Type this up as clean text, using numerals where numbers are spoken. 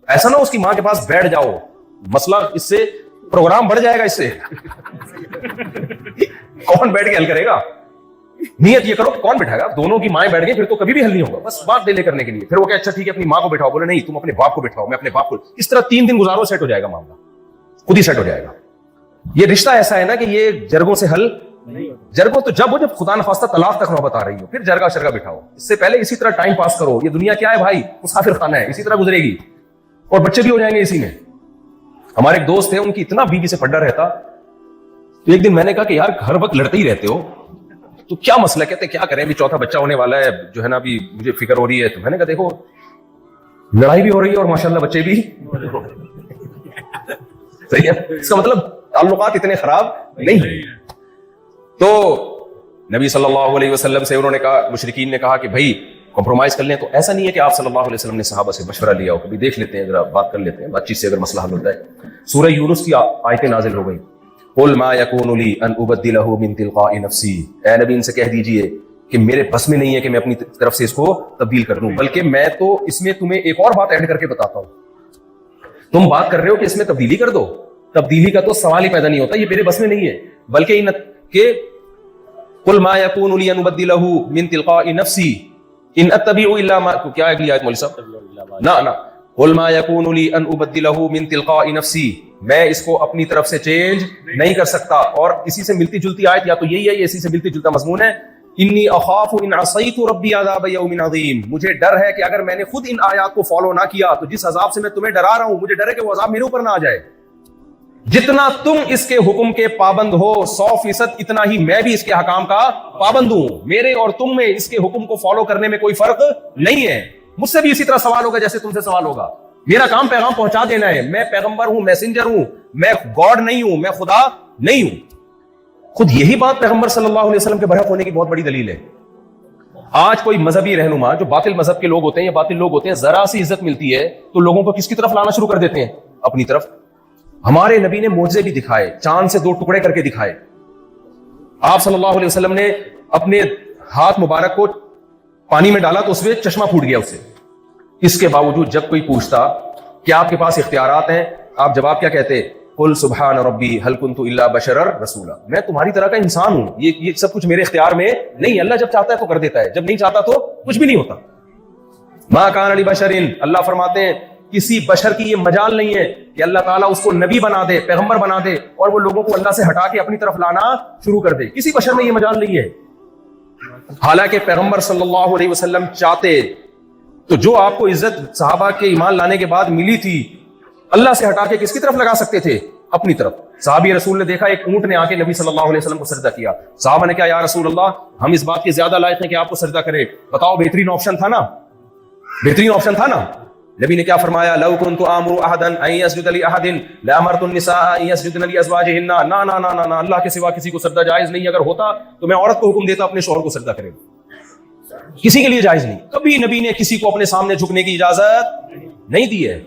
ایسا نہ اس کی ماں کے پاس بیٹھ جاؤ, مسئلہ اس سے پروگرام بڑھ جائے گا, اس سے کون بیٹھ کے حل کرے گا؟ نیت یہ کرو کون بٹھائے گا؟ دونوں کی مائیں بیٹھ گئی پھر تو کبھی بھی حل نہیں ہوگا, بس بات ڈیلے کرنے کے لیے. پھر وہ کہ اچھا ٹھیک ہے اپنی ماں کو بٹھاؤ, بولے نہیں تم اپنے باپ کو بٹھاؤ, میں اپنے باپ کو. اس طرح 3 دن گزارو, سیٹ ہو جائے گا معاملہ, خود ہی سیٹ ہو جائے گا. یہ رشتہ ایسا ہے نا کہ یہ جرگوں سے حل جرگوں تو جب خدا نخواستہ طلاق تک نوبت آ رہی ہو پھر جرگا شرگا بٹھاؤ. اس سے پہلے اسی طرح ٹائم پاس کرو. یہ دنیا کیا ہے بھائی؟ مسافر خانہ ہے, اسی طرح گزرے گی اور بچے بھی ہو جائیں گے اسی میں. ہمارے ایک دوست تھے, ان کی اتنا بیوی سے پھڈا رہتا, تو ایک دن میں نے کہا کہ یار ہر وقت لڑتے ہی رہتے ہو تو کیا مسئلہ؟ کہتے کیا کریں, ابھی 4تھا بچہ ہونے والا ہے جو ہے نا, ابھی مجھے فکر ہو رہی ہے. تو میں نے کہا دیکھو لڑائی بھی ہو رہی ہے اور ماشاءاللہ بچے بھی صحیح ہے, اس کا مطلب تعلقات اتنے خراب نہیں. تو نبی صلی اللہ علیہ وسلم سے انہوں نے کہا, مشرکین نے کہا کہ بھائی کمپرومائز کر لیں. تو ایسا نہیں ہے کہ آپ صلی اللہ علیہ وسلم نے صحابہ سے مشورہ لیا ہو, کبھی دیکھ لیتے ہیں, ذرا بات کر لیتے ہیں, بات چیت سے اگر مسئلہ حل ہوتا ہے. سورہ یونس کی آیتیں نازل ہو گئی, قل ما یکون لی ان ابدلہ من تلقاء نفسی, اے نبی ان سے کہہ دیجئے کہ میرے بس میں نہیں ہے کہ میں اپنی طرف سے اس کو تبدیل کر دوں, بلکہ میں تو اس میں تمہیں ایک اور بات ایڈ کر کے بتاتا ہوں. تم بات کر رہے ہو کہ اس میں تبدیلی کر دو, تبدیلی کا تو سوال ہی پیدا نہیں ہوتا, یہ میرے بس میں نہیں ہے. بلکہ قل ما یکون لی ان ابدلہ من تلقاء نفسی ان اتبع الا ما, کیا اگلی آیت مولوی صاحب؟ نہ قل ما یکون لی ان ابدلہ من تلقاء نفسی, میں اس کو اپنی طرف سے چینج نہیں کر سکتا. اور اسی سے ملتی جلتی آیت یا تو یہی ہے, یہ اسی سے ملتی جلتا مضمون ہے, انی اخاف ان عصیت ربی عذاب یوم عظیم, مجھے ڈر ہے کہ اگر میں نے خود ان آیات کو فالو نہ کیا تو جس عذاب سے میں تمہیں ڈرا رہا ہوں, مجھے ڈر ہے کہ وہ عذاب میرے اوپر نہ آ جائے. جتنا تم اس کے حکم کے پابند ہو 100% اتنا ہی میں بھی اس کے حکام کا پابند ہوں. میرے اور تم میں اس کے حکم کو فالو کرنے میں کوئی فرق نہیں ہے. مجھ سے بھی اسی طرح سوال ہوگا جیسے تم سے سوال ہوگا. میرا کام پیغام پہنچا دینا ہے. میں پیغمبر ہوں, میسنجر ہوں, میں گاڈ نہیں ہوں, میں خدا نہیں ہوں. خود یہی بات پیغمبر صلی اللہ علیہ وسلم کے برحق ہونے کی بہت بڑی دلیل ہے. آج کوئی مذہبی رہنما جو باطل مذہب کے لوگ ہوتے ہیں یا باطل لوگ ہوتے ہیں, ذرا سی عزت ملتی ہے تو لوگوں کو کس کی طرف لانا شروع کر دیتے ہیں؟ اپنی طرف. ہمارے نبی نے معجزے بھی دکھائے, چاند سے 2 ٹکڑے کر کے دکھائے. آپ صلی اللہ علیہ وسلم نے اپنے ہاتھ مبارک کو پانی میں ڈالا تو اس میں چشمہ پھوٹ گیا اس سے. اس کے باوجود جب کوئی پوچھتا کہ آپ کے پاس اختیارات ہیں, آپ جواب کیا کہتے؟ قل سبحان ربی هل كنت الا بشرا رسولا, میں تمہاری طرح کا انسان ہوں, یہ سب کچھ میرے اختیار میں نہیں. اللہ جب چاہتا ہے تو کر دیتا ہے, جب نہیں چاہتا تو کچھ بھی نہیں ہوتا. ما کان لبشر, اللہ فرماتے ہیں کسی بشر کی یہ مجال نہیں ہے کہ اللہ تعالیٰ اس کو نبی بنا دے, پیغمبر بنا دے اور وہ لوگوں کو اللہ سے ہٹا کے اپنی طرف لانا شروع کر دے. کسی بشر میں یہ مجال نہیں ہے. حالانکہ پیغمبر صلی اللہ علیہ وسلم چاہتے تو جو آپ کو عزت صحابہ کے ایمان لانے کے بعد ملی تھی, اللہ سے ہٹا کے کس کی طرف لگا سکتے تھے؟ اپنی طرف. صحابی رسول نے دیکھا ایک اونٹ نے آ کے نبی صلی اللہ علیہ وسلم کو سجدہ کیا. صحابہ نے کہا یا رسول اللہ, ہم اس بات کے زیادہ لائق ہیں کہ آپ کو سجدہ کریں, بتاؤ بہترین آپشن تھا نا, بہترین آپشن تھا نا. نبی نے کیا فرمایا؟ لو كنت امر احدا ان يسجد لاحد لامرت النساء ان يسجدن لازواجهن. نا اللہ کے سوا کسی کو سجدہ جائز نہیں. اگر ہوتا تو میں عورت کو حکم دیتا اپنے شوہر کو سجدہ کرے. کسی کے لیے جائز نہیں. کبھی نبی نے کسی کو اپنے سامنے جھکنے کی اجازت نہیں دی ہے.